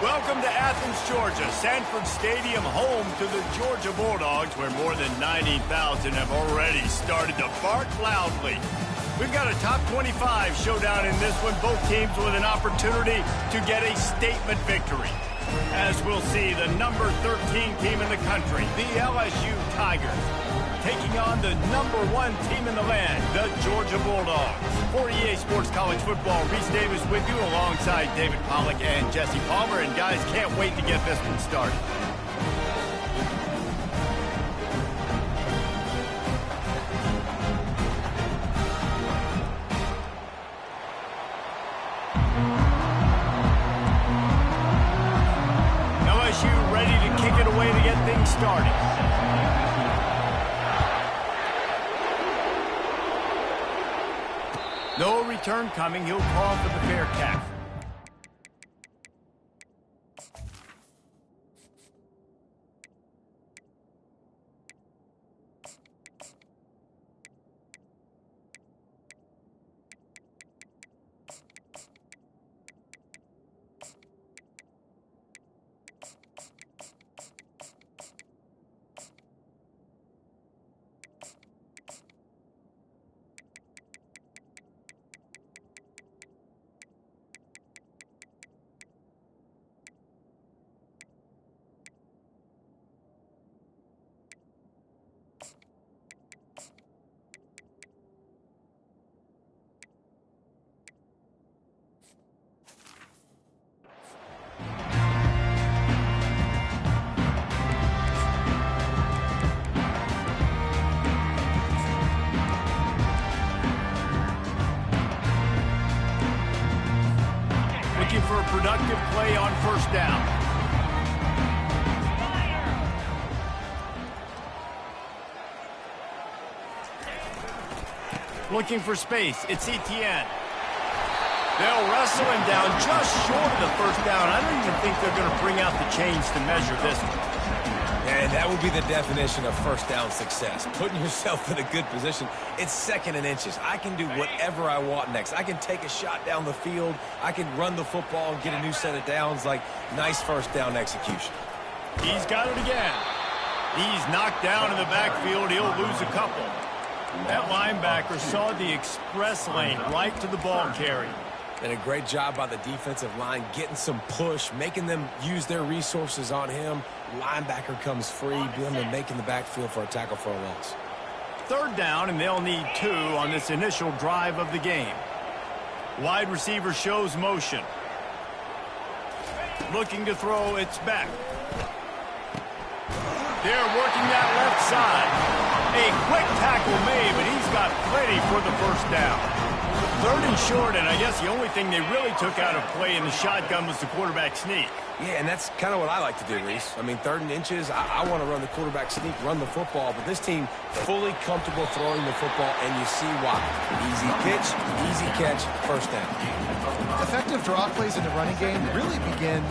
Welcome to Athens, Georgia, Sanford Stadium, home to the Georgia Bulldogs, where more than 90,000 have already started to bark loudly. We've got a top 25 showdown in this one, both teams with an opportunity to get a statement victory. As we'll see, the number 13 team in the country, the LSU Tigers, taking on the number 1 team in the land, the Georgia Bulldogs. For EA Sports College Football, Reese Davis with you alongside David Pollack and Jesse Palmer. And guys, can't wait to get this one started. LSU ready to kick it away to get things started. No return coming. He'll call for the fair catch. For a productive play on first down. Looking for space. It's Etienne. They'll wrestle him down just short of the first down. I don't even think they're going to bring out the chains to measure this one. And that would be the definition of first down success. Putting yourself in a good position. It's 2nd and inches. I can do whatever I want next. I can take a shot down the field. I can run the football and get a new set of downs. Like, nice first down execution. He's got it again. He's knocked down in the backfield. He'll lose a couple. That linebacker saw the express lane right to the ball carrier. And a great job by the defensive line, getting some push, making them use their resources on him. Linebacker comes free, being able to make in the backfield for a tackle for a loss. 3rd down, and they'll need 2 on this initial drive of the game. Wide receiver shows motion. Looking to throw, it's back. They're working that left side. A quick tackle made, but he's got plenty for the first down. 3rd and short, and I guess the only thing they really took out of play in the shotgun was the quarterback sneak. Yeah, and that's kind of what I like to do, Reese. I mean, 3rd and inches, I want to run the quarterback sneak, run the football, but this team fully comfortable throwing the football, and you see why. Easy pitch, easy catch, first down. Effective draw plays in the running game really begin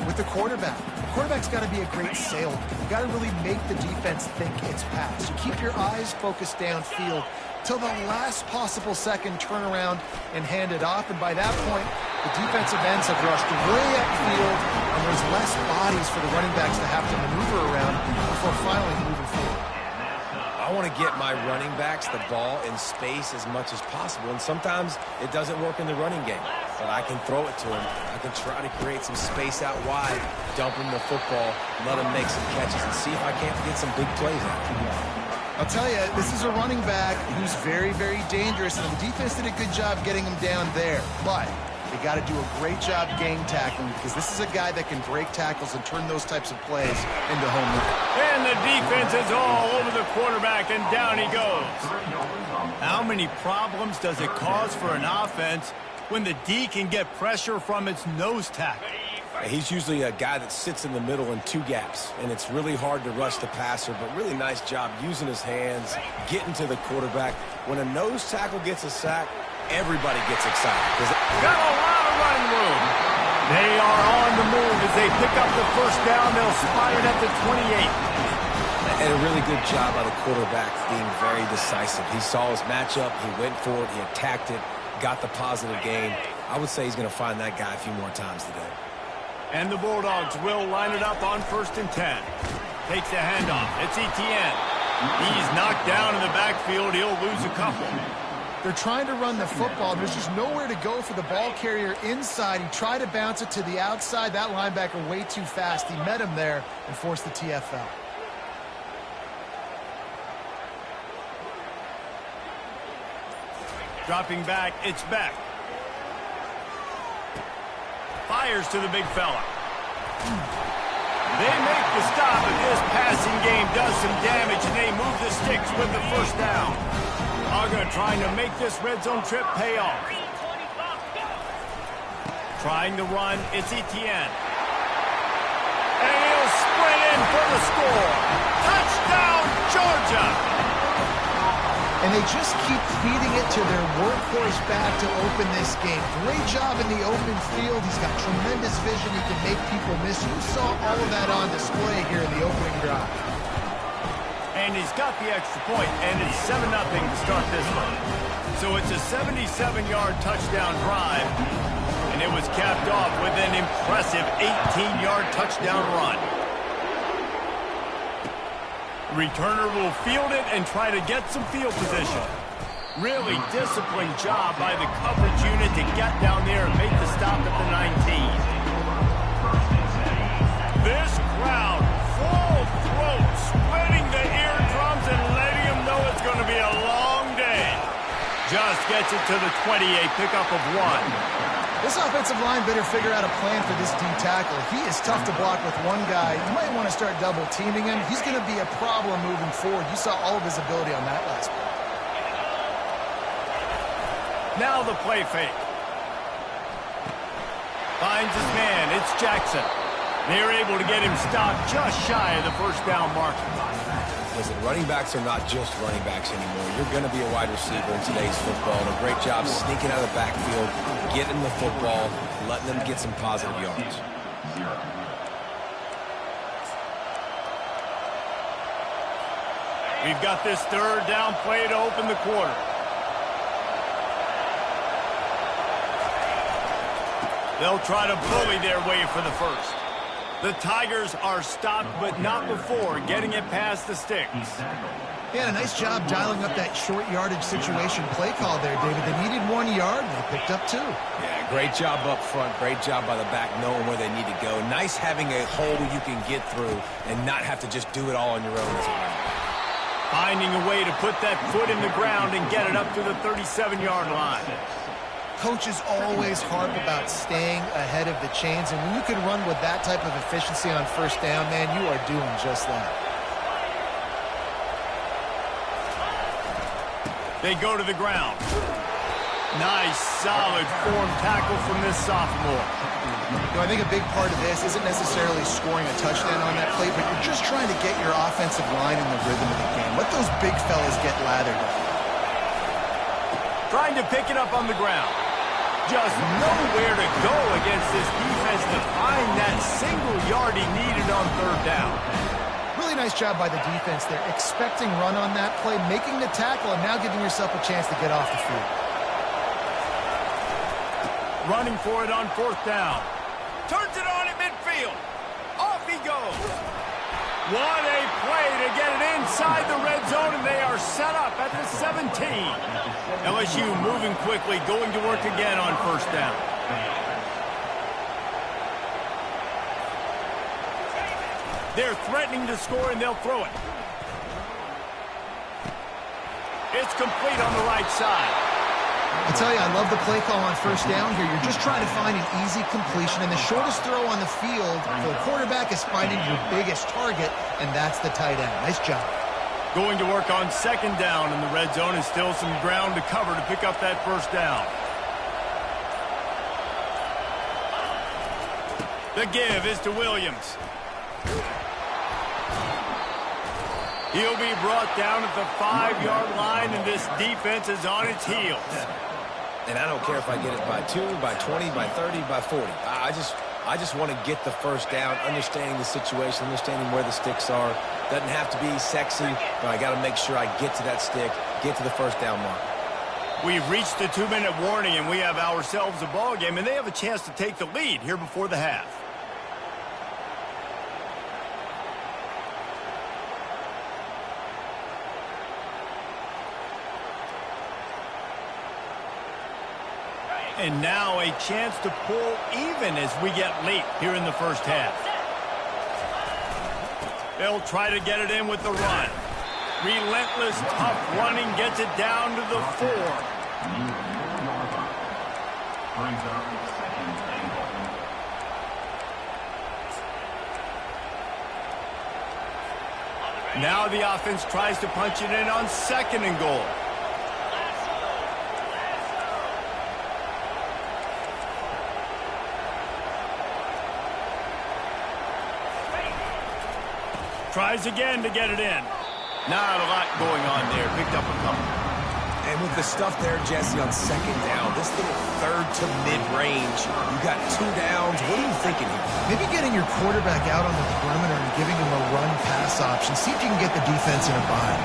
with the quarterback. The quarterback's got to be a great salesman. You got to really make the defense think it's pass. You keep your eyes focused downfield till the last possible second, turn around and hand it off. And by that point, the defensive ends have rushed way upfield, and there's less bodies for the running backs to have to maneuver around before finally moving forward. I want to get my running backs the ball in space as much as possible, and sometimes it doesn't work in the running game, but I can throw it to him. I can try to create some space out wide, dump him the football, let him make some catches, and see if I can't get some big plays out of him. I'll tell you, this is a running back who's very, very dangerous, and the defense did a good job getting him down there. But they got to do a great job gang tackling, because this is a guy that can break tackles and turn those types of plays into home runs. And the defense is all over the quarterback, and down he goes. How many problems does it cause for an offense when the D can get pressure from its nose tackle? He's usually a guy that sits in the middle in 2 gaps, and it's really hard to rush the passer, but really nice job using his hands, getting to the quarterback. When a nose tackle gets a sack, everybody gets excited. Got a lot of running room. They are on the move as they pick up the first down. They'll spot it at the 28. And a really good job by the quarterback being very decisive. He saw his matchup, he went for it, he attacked it, got the positive gain. I would say he's going to find that guy a few more times today. And the Bulldogs will line it up on 1st and 10. Takes the handoff. It's Etienne. He's knocked down in the backfield. He'll lose a couple. They're trying to run the football. There's just nowhere to go for the ball carrier inside. He tried to bounce it to the outside. That linebacker way too fast. He met him there and forced the TFL. Dropping back, it's Beck. Fires to the big fella. They make the stop, but this passing game does some damage, and they move the sticks with the 1st down. Aga trying to make this red zone trip pay off. Trying to run, it's Etienne. And he'll sprint in for the score. Touchdown, Georgia! And they just keep feeding it to their workhorse back to open this game. Great job in the open field. He's got tremendous vision. He can make people miss. You saw all of that on display here in the opening drive. And he's got the extra point, and it's 7-0 to start this one. So it's a 77-yard touchdown drive, and it was capped off with an impressive 18-yard touchdown run. Returner will field it and try to get some field position. Really disciplined job by the coverage unit to get down there and make the stop at the 19. This crowd, full throat, splitting the eardrums and letting them know it's going to be a long day. Just gets it to the 28, pickup of 1. This offensive line better figure out a plan for this D tackle. He is tough to block with one guy. You might want to start double teaming him. He's going to be a problem moving forward. You saw all of his ability on that last play. Now the play fake. Finds his man. It's Jackson. They're able to get him stopped just shy of the 1st down marker. Listen, running backs are not just running backs anymore. You're going to be a wide receiver in today's football. And a great job sneaking out of the backfield, getting the football, letting them get some positive yards. We've got this 3rd down play to open the quarter. They'll try to bully their way for the 1st. The Tigers are stopped, but not before getting it past the sticks. Yeah, a nice job dialing up that short yardage situation play call there, David. They needed 1 yard, and they picked up 2. Yeah, great job up front. Great job by the back knowing where they need to go. Nice having a hole you can get through and not have to just do it all on your own as a running back. Finding a way to put that foot in the ground and get it up to the 37-yard line. Coaches always harp about staying ahead of the chains, and when you can run with that type of efficiency on 1st down, man, you are doing just that. They go to the ground. Nice, solid form tackle from this sophomore. You know, I think a big part of this isn't necessarily scoring a touchdown on that play, but you're just trying to get your offensive line in the rhythm of the game. Let those big fellas get lathered up. Trying to pick it up on the ground. Just nowhere to go against this defense to find that single yard he needed on 3rd down. Really nice job by the defense there. Expecting run on that play, making the tackle, and now giving yourself a chance to get off the field. Running for it on 4th down. Turns it on at midfield. Off he goes. What a play to get it inside the red zone, and they are set up at the 17. LSU moving quickly, going to work again on 1st down. They're threatening to score, and they'll throw it. It's complete on the right side. I tell you, I love the play call on 1st down here. You're just trying to find an easy completion, and the shortest throw on the field for the quarterback is finding your biggest target, and that's the tight end. Nice job. Going to work on 2nd down in the red zone, and still some ground to cover to pick up that 1st down. The give is to Williams. He'll be brought down at the 5-yard line, and this defense is on its heels. And I don't care if I get it by 2, by 20, by 30, by 40. I just want to get the 1st down, understanding the situation, understanding where the sticks are. Doesn't have to be sexy, but I got to make sure I get to that stick, get to the 1st down mark. We've reached the 2-minute warning, and we have ourselves a ball game, and they have a chance to take the lead here before the half. And now a chance to pull even as we get late here in the first half. They'll try to get it in with the run. Relentless, tough running gets it down to the 4. Now the offense tries to punch it in on 2nd and goal. Tries again to get it in. Not a lot going on there. Picked up a couple. And with the stuff there, Jesse, on 2nd down, this little 3rd to mid-range, you got 2 downs. What are you thinking here? Maybe getting your quarterback out on the perimeter and giving him a run-pass option. See if you can get the defense in a bind.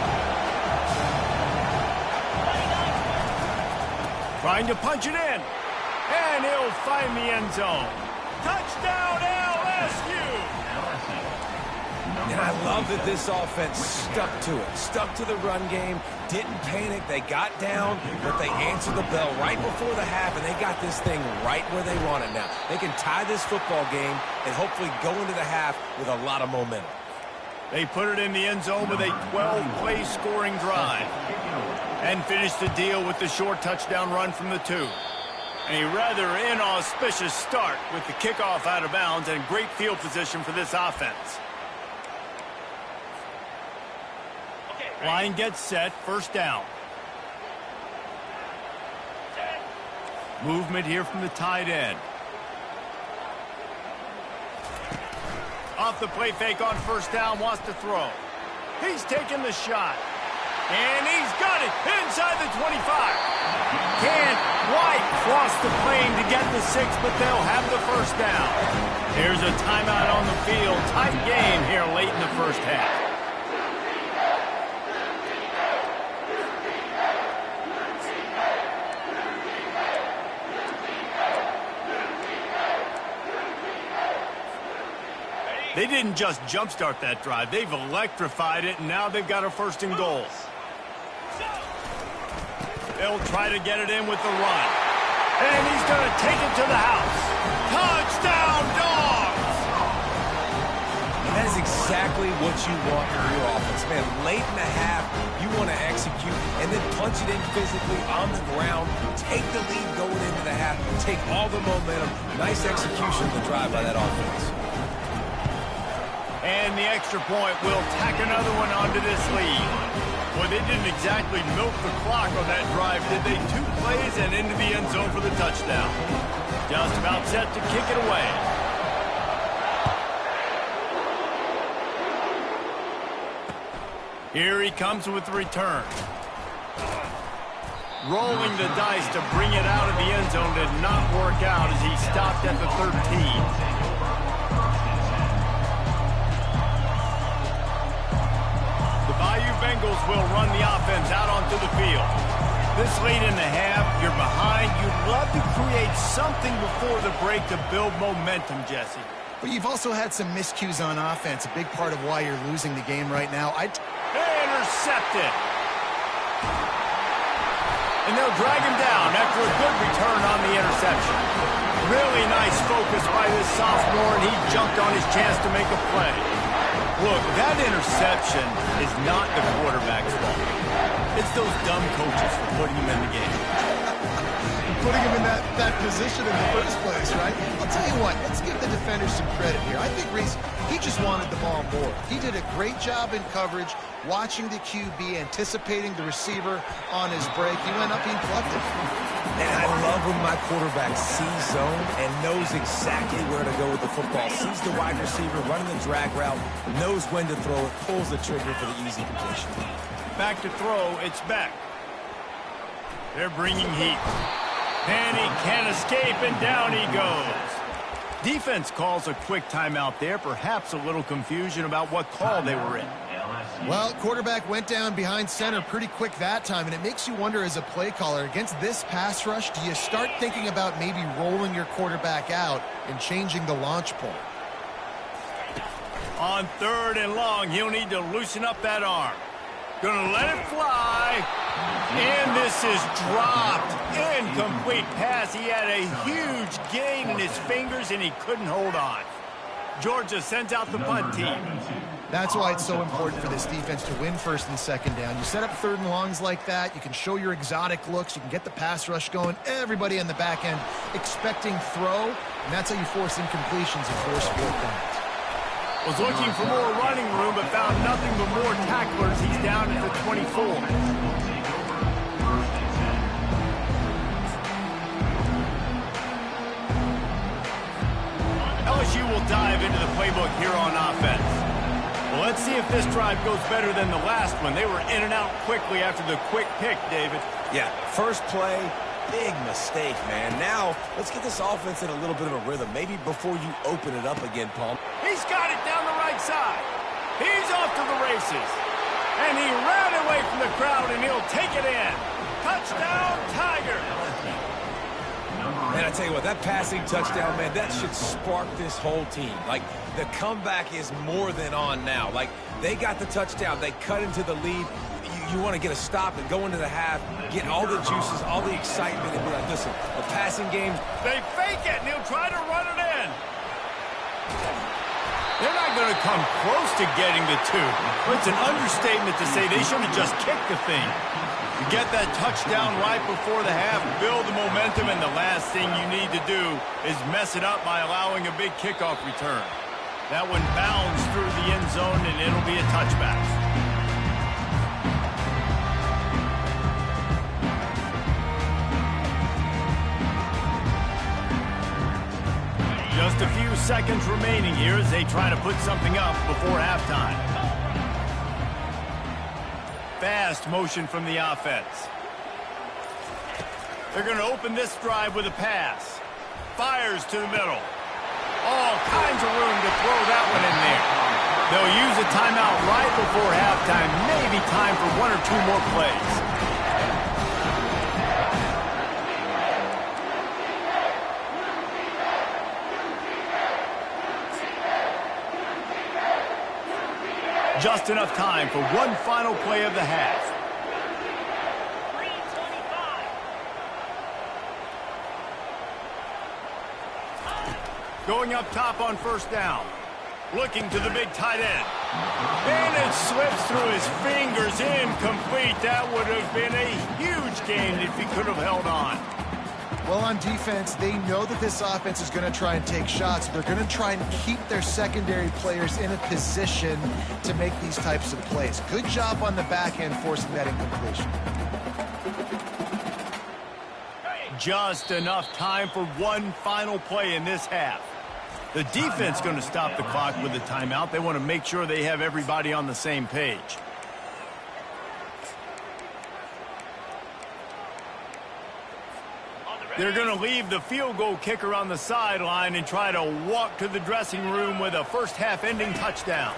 Trying to punch it in. And he'll find the end zone. Touchdown, LSU! And I love that this offense stuck to it, stuck to the run game, didn't panic. They got down, but they answered the bell right before the half, and they got this thing right where they want it now. They can tie this football game and hopefully go into the half with a lot of momentum. They put it in the end zone with a 12-play scoring drive and finished the deal with the short touchdown run from the 2. A rather inauspicious start with the kickoff out of bounds and great field position for this offense. Line gets set, 1st down. Movement here from the tight end. Off the play fake on 1st down, wants to throw. He's taking the shot. And he's got it inside the 25. Can't quite cross the plane to get the 6, but they'll have the 1st down. Here's a timeout on the field. Tight game here late in the first half. They didn't just jumpstart that drive. They've electrified it, and now they've got a 1st and goal. They'll try to get it in with the run. And he's going to take it to the house. Touchdown, Dogs! That is exactly what you want from your offense. Man, late in the half, you want to execute and then punch it in physically on the ground. Take the lead going into the half. Take all the momentum. Nice execution of the drive by that offense. And the extra point will tack another one onto this lead. Well, they didn't exactly milk the clock on that drive, did they? 2 plays and into the end zone for the touchdown. Just about set to kick it away. Here he comes with the return. Rolling the dice to bring it out of the end zone did not work out as he stopped at the 13. Bengals will run the offense out onto the field. This late in the half, you're behind. You'd love to create something before the break to build momentum, Jesse. But you've also had some miscues on offense, a big part of why you're losing the game right now. Intercepted. And they'll drag him down after a good return on the interception. Really nice focus by this sophomore, and he jumped on his chance to make a play. Look, that interception is not the quarterback's fault. It's those dumb coaches for putting him in the game. Putting him in that position in the first place, right? I'll tell you what, let's give the defenders some credit here. I think Reese, he just wanted the ball more. He did a great job in coverage, watching the QB, anticipating the receiver on his break. He went up, he plugged it. And I love when my quarterback sees zone and knows exactly where to go with the football. Sees the wide receiver running the drag route, knows when to throw it, pulls the trigger for the easy completion. Back to throw, it's Beck. They're bringing heat. And he can't escape, and down he goes. Defense calls a quick timeout there, perhaps a little confusion about what call they were in. Well, quarterback went down behind center pretty quick that time, and it makes you wonder as a play caller, against this pass rush, do you start thinking about maybe rolling your quarterback out and changing the launch point? On 3rd and long, he'll need to loosen up that arm. Gonna let it fly. And this is dropped. Incomplete pass. He had a huge gain in his fingers, and he couldn't hold on. Georgia sends out the punt team. That's why it's so important for this defense to win first and second down. You set up third and longs like that. You can show your exotic looks. You can get the pass rush going. Everybody on the back end expecting throw, and that's how you force incompletions and force fourth downs. Was looking for more running room, but found nothing but more tacklers. He's down at the 24. LSU will dive into the playbook here on offense. Well, let's see if this drive goes better than the last one. They were in and out quickly after the quick pick, David. Yeah, first play, big mistake, man. Now, let's get this offense in a little bit of a rhythm. Maybe before you open it up again, Paul. He's got it down the right side. He's off to the races. And he ran away from the crowd, and he'll take it in. Touchdown, Tiger. Man, I tell you what, that passing touchdown, man, that should spark this whole team. Like, the comeback is more than on now. Like, they got the touchdown. They cut into the lead. You want to get a stop and go into the half, get all the juices, all the excitement, and be like, listen, the passing game. They fake it, and he'll try to run it in. They're not going to come close to getting the two. It's an understatement to say they should have just kicked the thing. You get that touchdown right before the half, build the momentum, and the last thing you need to do is mess it up by allowing a big kickoff return. That one bounds through the end zone, and it'll be a touchback. Just a few seconds remaining here as they try to put something up before halftime. Fast motion from the offense. They're going to open this drive with a pass. Fires to the middle. All kinds of room to throw that one in there. They'll use a timeout right before halftime. Maybe time for one or two more plays. Just enough time for one final play of the half. Going up top on first down. Looking to the big tight end. And it slips through his fingers. Incomplete. That would have been a huge gain if he could have held on. Well, on defense, they know that this offense is going to try and take shots. They're going to try and keep their secondary players in a position to make these types of plays. Good job on the back end forcing that incompletion. Just enough time for one final play in this half. The defense going to stop the clock with a timeout. They want to make sure they have everybody on the same page. They're going to leave the field goal kicker on the sideline and try to walk to the dressing room with a first half ending touchdown.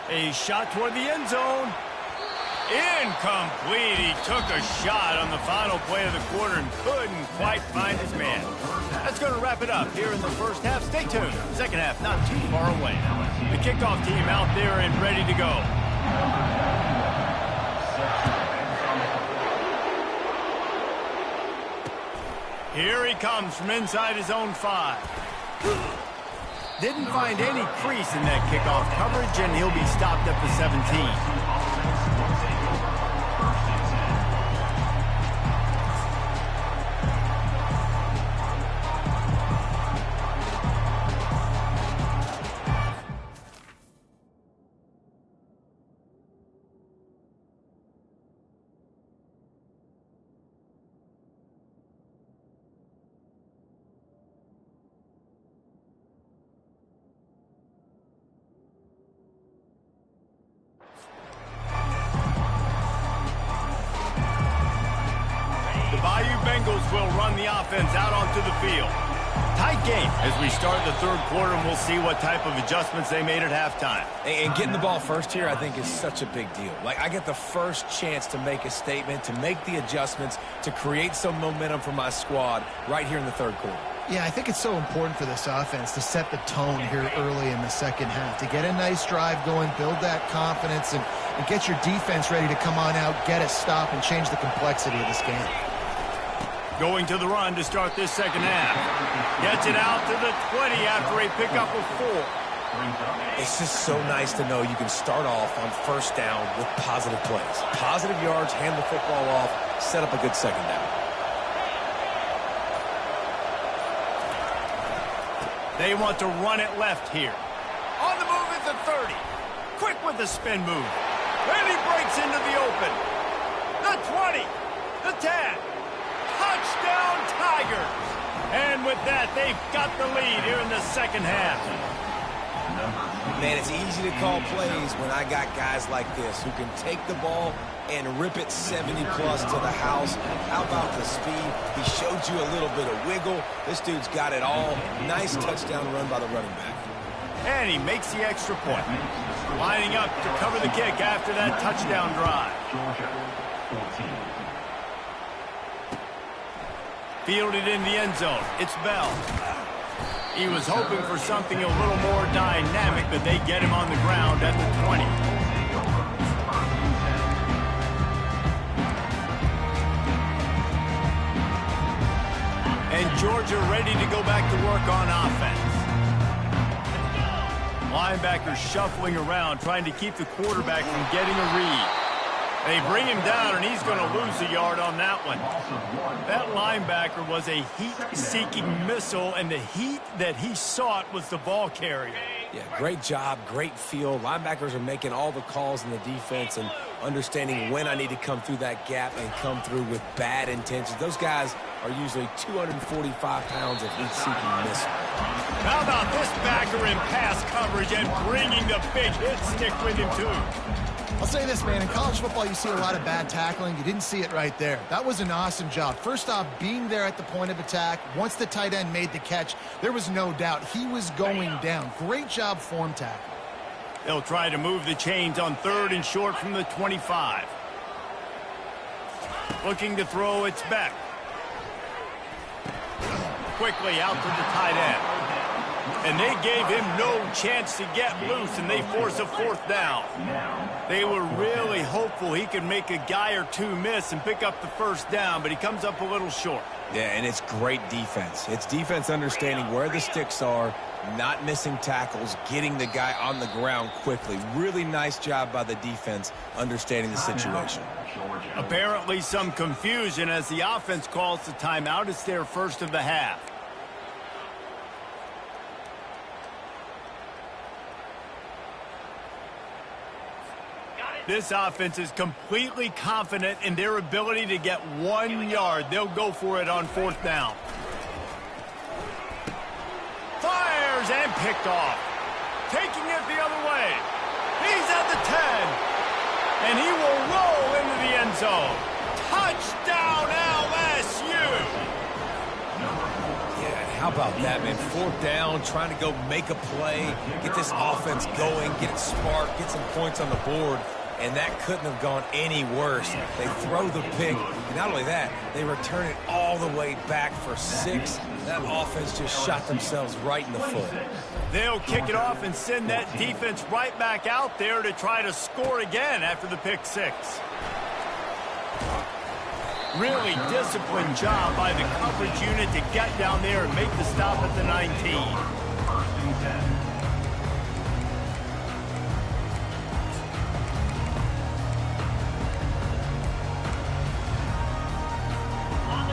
A shot toward the end zone. Incomplete. He took a shot on the final play of the quarter and couldn't quite find his man. That's going to wrap it up here in the first half. Stay tuned. Second half not too far away. The kickoff team out there and ready to go. Here he comes from inside his own 5. Didn't find any crease in that kickoff coverage, and he'll be stopped at the 17. Bengals will run the offense out onto the field. Tight game as we start the third quarter, and we'll see what type of adjustments they made at halftime. And getting the ball first here, I think, is such a big deal. Like, I get the first chance to make a statement, to make the adjustments, to create some momentum for my squad right here in the third quarter. Yeah, I think it's so important for this offense to set the tone here early in the second half, to get a nice drive going, build that confidence, and and get your defense ready to come on out, get a stop, and change the complexity of this game. Going to the run to start this second half. Gets it out to the 20 after a pickup of 4. It's just so nice to know you can start off on first down with positive plays. Positive yards, hand the football off, set up a good second down. They want to run it left here. On the move at the 30. Quick with the spin move. And he breaks into the open. The 20. The 10. Touchdown Tigers. And with that, they've got the lead here in the second half. Man, it's easy to call plays when I got guys like this who can take the ball and rip it 70-plus to the house. How about the speed? He showed you a little bit of wiggle. This dude's got it all. Nice touchdown run by the running back. And he makes the extra point. Lining up to cover the kick after that touchdown drive. Fielded in the end zone. It's Bell. He was hoping for something a little more dynamic, but they get him on the ground at the 20. And Georgia ready to go back to work on offense. Linebackers shuffling around, trying to keep the quarterback from getting a read. They bring him down, and he's going to lose a yard on that one. That linebacker was a heat-seeking missile, and the heat that he sought was the ball carrier. Yeah, great job, great feel. Linebackers are making all the calls in the defense and understanding when I need to come through that gap and come through with bad intentions. Those guys are usually 245 pounds of heat-seeking missile. How about this backer in pass coverage and bringing the big hit stick with him, too? I'll say this, man. In college football, you see a lot of bad tackling. You didn't see it right there. That was an awesome job. First off, being there at the point of attack. Once the tight end made the catch, there was no doubt he was going down. Great job form tackle. They'll try to move the chains on 3rd and short from the 25. Looking to throw, it's Beck. Quickly out to the tight end. And they gave him no chance to get loose, and they force a 4th down. They were really hopeful he could make a guy or two miss and pick up the first down, but he comes up a little short. Yeah, and it's great defense. It's defense understanding where the sticks are, not missing tackles, getting the guy on the ground quickly. Really nice job by the defense understanding the situation. Apparently some confusion as the offense calls the timeout. It's their first of the half. This offense is completely confident in their ability to get 1 yard. They'll go for it on 4th down. Fires and picked off. Taking it the other way. He's at the 10. And he will roll into the end zone. Touchdown LSU. Yeah, how about that, man? 4th down, trying to go make a play, get this offense going, get it sparked, get some points on the board. And that couldn't have gone any worse. They throw the pick. And not only that, they return it all the way back for 6. That offense just shot themselves right in the foot. They'll kick it off and send that defense right back out there to try to score again after the pick 6. Really disciplined job by the coverage unit to get down there and make the stop at the 19.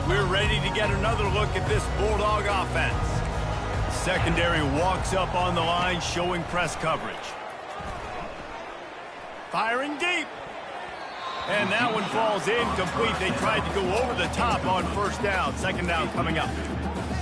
We're ready to get another look at this Bulldog offense. Secondary walks up on the line, showing press coverage. Firing deep. And that one falls incomplete. They tried to go over the top on 1st down. 2nd down coming up.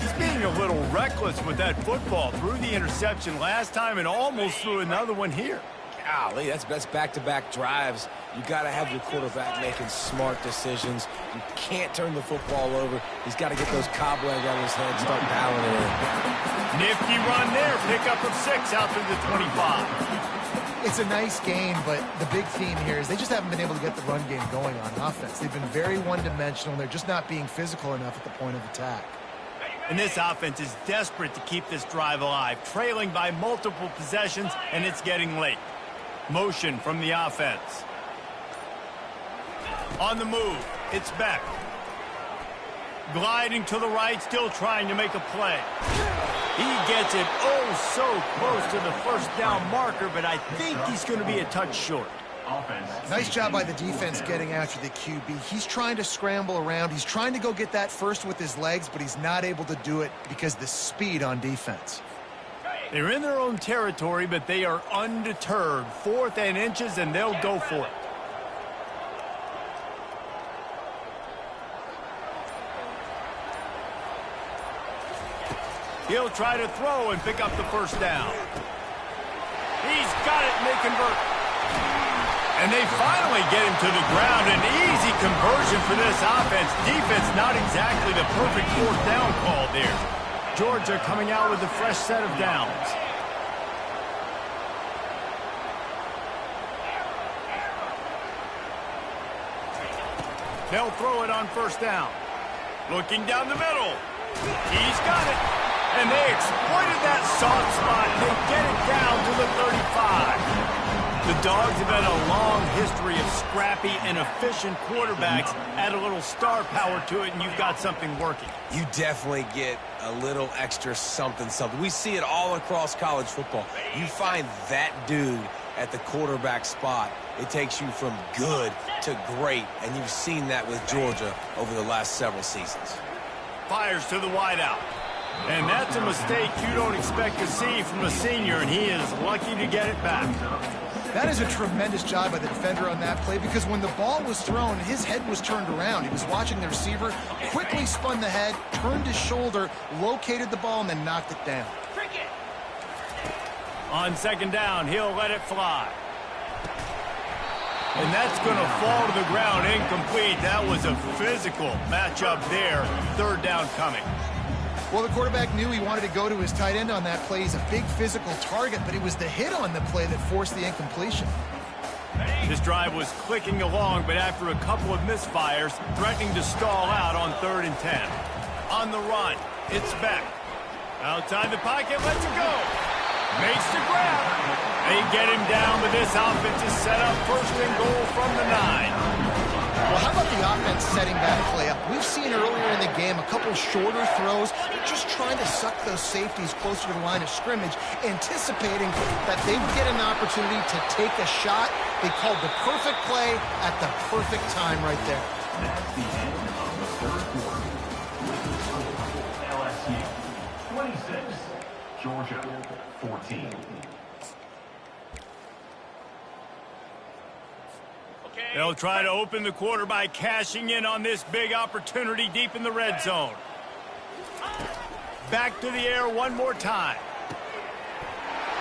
He's being a little reckless with that football. Threw the interception last time and almost threw another one here. Golly, that's back-to-back drives. You got to have your quarterback making smart decisions. You can't turn the football over. He's got to get those cobwebs out of his head and start dialing it in. Nifty run there. Pickup of 6 out through the 25. It's a nice game, but the big theme here is they just haven't been able to get the run game going on offense. They've been very one-dimensional, and they're just not being physical enough at the point of attack. And this offense is desperate to keep this drive alive, trailing by multiple possessions, and it's getting late. Motion from the offense. On the move, it's back. Gliding to the right, still trying to make a play. He gets it oh so close to the first down marker, but I think he's going to be a touch short. Nice job by the defense getting after the QB. He's trying to scramble around. He's trying to go get that first with his legs, but he's not able to do it because of the speed on defense. They're in their own territory, but they are undeterred. 4th and inches, and they'll go for it. He'll try to throw and pick up the first down. He's got it, and they convert. And they finally get him to the ground. An easy conversion for this offense. Defense not exactly the perfect 4th down call there. Georgia coming out with a fresh set of downs. They'll throw it on first down. Looking down the middle. He's got it. And they exploited that soft spot. They get it down to the 35. The Dogs have had a long history of scrappy and efficient quarterbacks. Add a little star power to it, and you've got something working. You definitely get a little extra something. We see it all across college football. You find that dude at the quarterback spot, it takes you from good to great, and you've seen that with Georgia over the last several seasons. Fires to the wideout. And that's a mistake you don't expect to see from a senior, and he is lucky to get it back. That is a tremendous job by the defender on that play, because when the ball was thrown, his head was turned around. He was watching the receiver, quickly spun the head, turned his shoulder, located the ball, and then knocked it down. On second down, he'll let it fly. And that's going to fall to the ground incomplete. That was a physical matchup there. 3rd down coming. Well, the quarterback knew he wanted to go to his tight end on that play. He's a big physical target, but it was the hit on the play that forced the incompletion. This drive was clicking along, but after a couple of misfires, threatening to stall out on 3rd and 10. On the run, it's Beck. Outside the pocket, lets it go. Makes the grab. They get him down, but this offense is set up 1st and goal from the 9. Well, how about the offense setting that play up? We've seen earlier in the game a couple shorter throws, just trying to suck those safeties closer to the line of scrimmage, anticipating that they would get an opportunity to take a shot. They called the perfect play at the perfect time right there. That's the end of the 3rd quarter. LSU 26, Georgia 14. They'll try to open the quarter by cashing in on this big opportunity deep in the red zone. Back to the air one more time.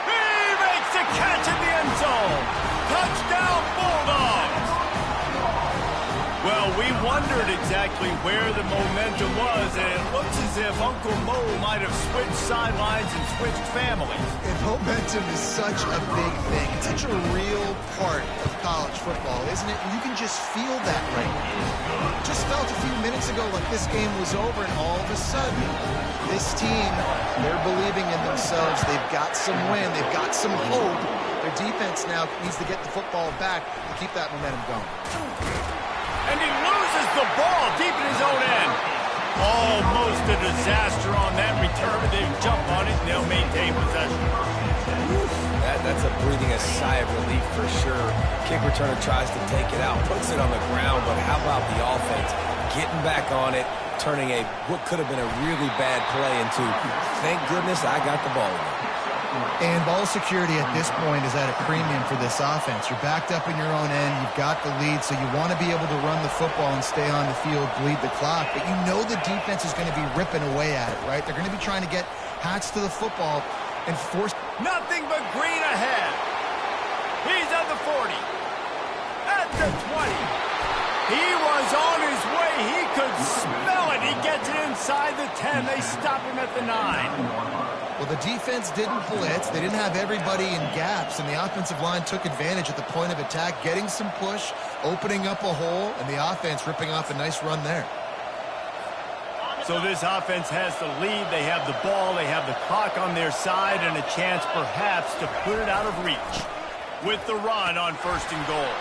He makes the catch in the end zone. Touchdown, Bulldogs. Well, we wondered exactly where the momentum was, and it looks as if Uncle Mo might have switched sidelines and switched families. And momentum is such a big thing. It's such a real part of college football, isn't it? You can just feel that right now. Just felt a few minutes ago like this game was over, and all of a sudden, this team, they're believing in themselves. They've got some win. They've got some hope. Their defense now needs to get the football back to keep that momentum going. And he loses the ball deep in his own end. Almost a disaster on that return, but they jump on it and they'll maintain possession. That's a breathing a sigh of relief for sure. Kick returner tries to take it out, puts it on the ground, but how about the offense getting back on it, turning what could have been a really bad play into, thank goodness I got the ball again. And ball security at this point is at a premium for this offense. You're backed up in your own end. You've got the lead, so you want to be able to run the football and stay on the field, bleed the clock. But you know the defense is going to be ripping away at it, right? They're going to be trying to get hats to the football and force. Nothing but green ahead. He's at the 40. At the 20. He was on his way. He could smell it. He gets it inside the 10. They stop him at the 9. Well, the defense didn't blitz. They didn't have everybody in gaps, and the offensive line took advantage at the point of attack, getting some push, opening up a hole, and the offense ripping off a nice run there. So this offense has the lead. They have the ball. They have the clock on their side and a chance perhaps to put it out of reach with the run on 1st and goal.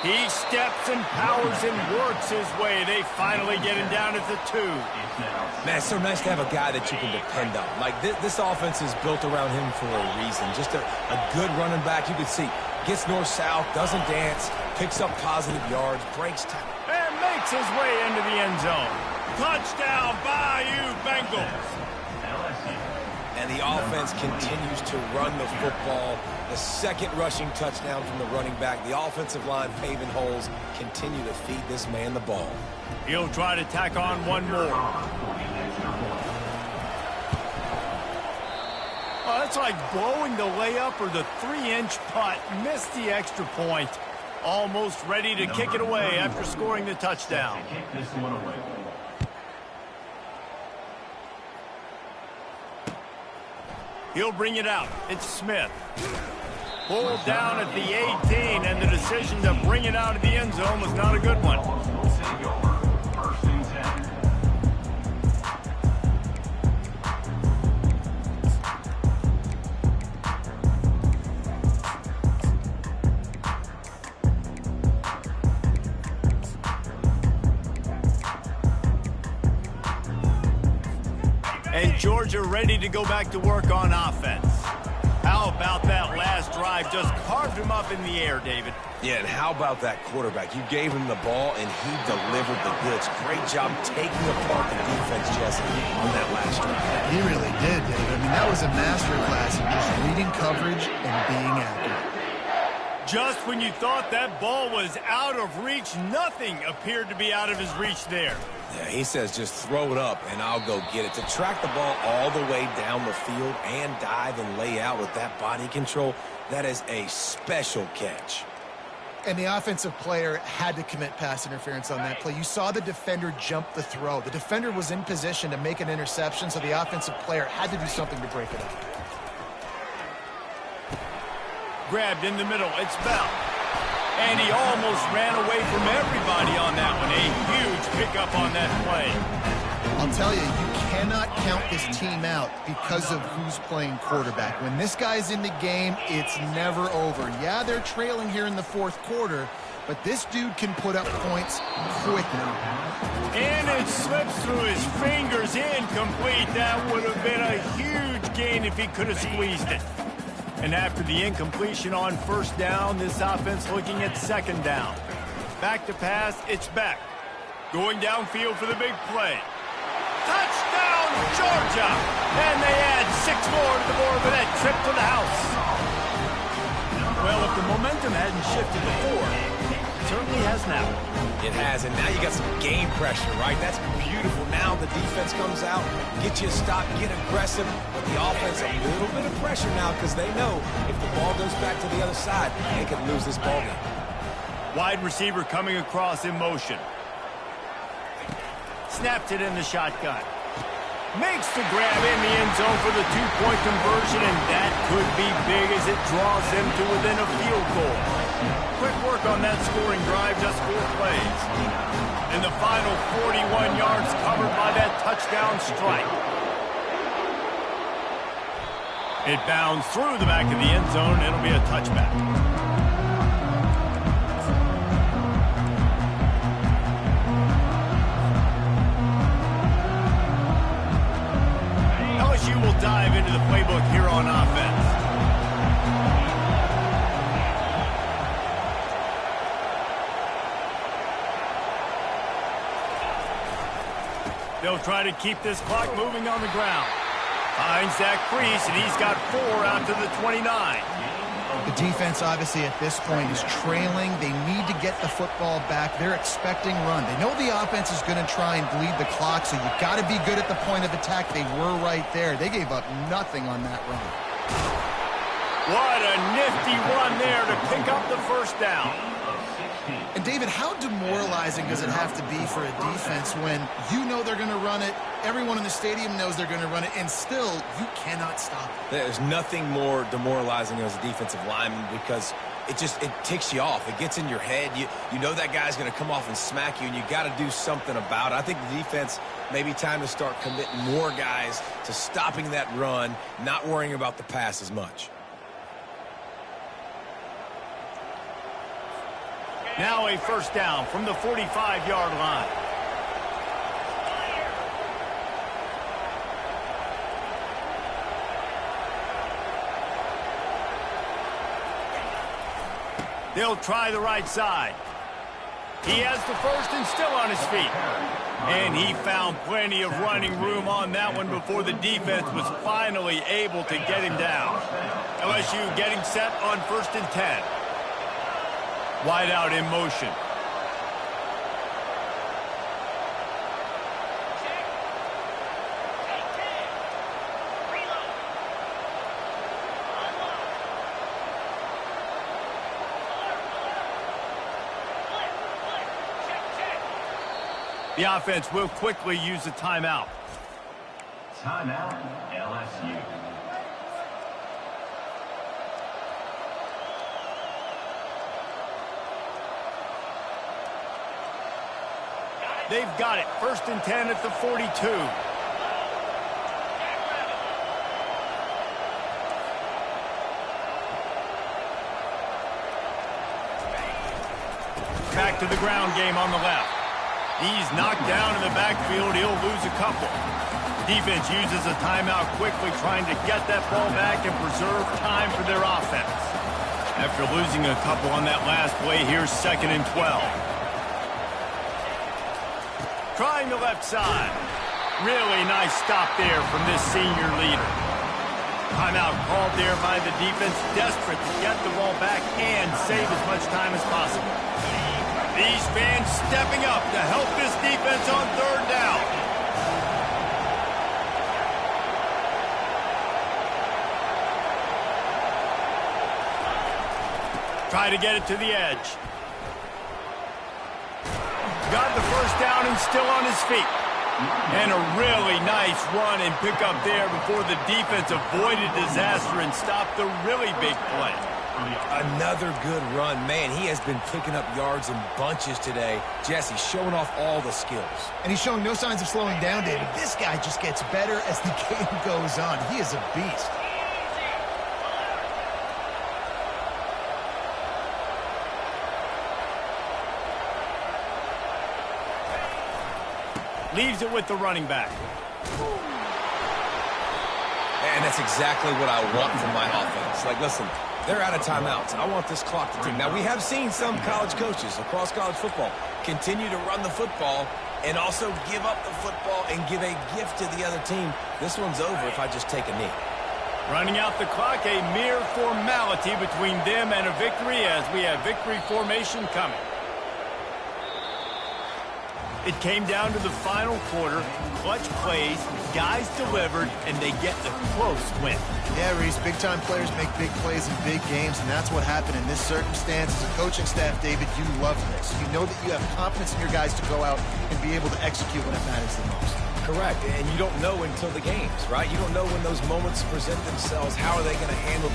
He steps and powers and works his way. They finally get him down at the 2. Man, it's so nice to have a guy that you can depend on. Like, this offense is built around him for a reason. Just a good running back. You can see, gets north-south, doesn't dance, picks up positive yards, breaks tackle. And makes his way into the end zone. Touchdown, Bayou Bengals. And the offense continues to run the football. The second rushing touchdown from the running back. The offensive line paving holes. Continue to feed this man the ball. He'll try to tack on one more. Oh, that's like blowing the layup or the 3-inch putt. Missed the extra point. Almost ready to kick it away after scoring the touchdown. He'll bring it out. It's Smith. Pulled down at the 18, and the decision to bring it out of the end zone was not a good one. And Georgia ready to go back to work on offense. How about that last drive? Just carved him up in the air, David. Yeah, and how about that quarterback? You gave him the ball, and he delivered the goods. Great job taking apart the defense, Jesse, on that last drive. He really did, David. I mean, that was a masterclass in just reading coverage and being accurate. Just when you thought that ball was out of reach, nothing appeared to be out of his reach there. Yeah, he says just throw it up and I'll go get it. To track the ball all the way down the field and dive and lay out with that body control, that is a special catch. And the offensive player had to commit pass interference on that play. You saw the defender jump the throw. The defender was in position to make an interception, so the offensive player had to do something to break it up. Grabbed in the middle. It's Bell. And he almost ran away from everybody on that one. A huge pickup on that play. I'll tell you, you cannot count this team out because of who's playing quarterback. When this guy's in the game, it's never over. Yeah, they're trailing here in the fourth quarter, but this dude can put up points quickly. And it slips through his fingers, incomplete. That would have been a huge gain if he could have squeezed it. And after the incompletion on first down, this offense looking at second down. Back to pass, it's back. Going downfield for the big play. Touchdown, Georgia! And they add 6 more to the board for that trip to the house. Well, if the momentum hadn't shifted before, it certainly has now. It has, and now you got some game pressure, right? That's beautiful. Now the defense comes out, get you a stop, get aggressive, but the offense a little bit of pressure now because they know if the ball goes back to the other side, they could lose this ball game. Wide receiver coming across in motion. Snapped it in the shotgun. Makes the grab in the end zone for the 2-point conversion, and that could be big as it draws them to within a field goal. Quick work on that scoring drive, just 4 plays. And the final 41 yards covered by that touchdown strike. It bounds through the back of the end zone. It'll be a touchback. LSU will dive into the playbook here on offense. They'll try to keep this clock moving on the ground. Finds that crease, and he's got 4 out to the 29. The defense, obviously, at this point is trailing. They need to get the football back. They're expecting run. They know the offense is going to try and bleed the clock, so you've got to be good at the point of attack. They were right there. They gave up nothing on that run. What a nifty run there to pick up the first down. And, David, how demoralizing does it have to be for a defense when you know they're going to run it, everyone in the stadium knows they're going to run it, and still you cannot stop it? There's nothing more demoralizing as a defensive lineman because it ticks you off. It gets in your head. You know that guy's going to come off and smack you, and you got to do something about it. I think the defense maybe time to start committing more guys to stopping that run, not worrying about the pass as much. Now a first down from the 45-yard line. They'll try the right side. He has the first and still on his feet. And he found plenty of running room on that one before the defense was finally able to get him down. LSU getting set on 1st and 10. Wide out in motion. The offense will quickly use a timeout. Timeout, LSU. They've got it. 1st and 10 at the 42. Back to the ground game on the left. He's knocked down in the backfield. He'll lose a couple. Defense uses a timeout quickly, trying to get that ball back and preserve time for their offense. After losing a couple on that last play, here's 2nd and 12. Trying the left side. Really nice stop there from this senior leader. Timeout called there by the defense, desperate to get the ball back and save as much time as possible. These fans stepping up to help this defense on 3rd down. Try to get it to the edge. Got the first down and still on his feet. And a really nice run and pick up there before the defense avoided disaster and stopped the really big play. Another good run. Man, he has been picking up yards in bunches today. Jesse showing off all the skills. And he's showing no signs of slowing down, David. This guy just gets better as the game goes on. He is a beast. Leaves it with the running back. And that's exactly what I want from my offense. Like, listen, they're out of timeouts. I want this clock to tick. Now, we have seen some college coaches across college football continue to run the football and also give up the football and give a gift to the other team. This one's over if I just take a knee. Running out the clock, a mere formality between them and a victory as we have victory formation coming. It came down to the final quarter. Clutch plays, guys delivered, and they get the close win. Yeah, Reese, big-time players make big plays in big games, and that's what happened in this circumstance. As a coaching staff, David, you love this. You know that you have confidence in your guys to go out and be able to execute when it matters the most. Correct, and you don't know until the games, right? You don't know when those moments present themselves. How are they going to handle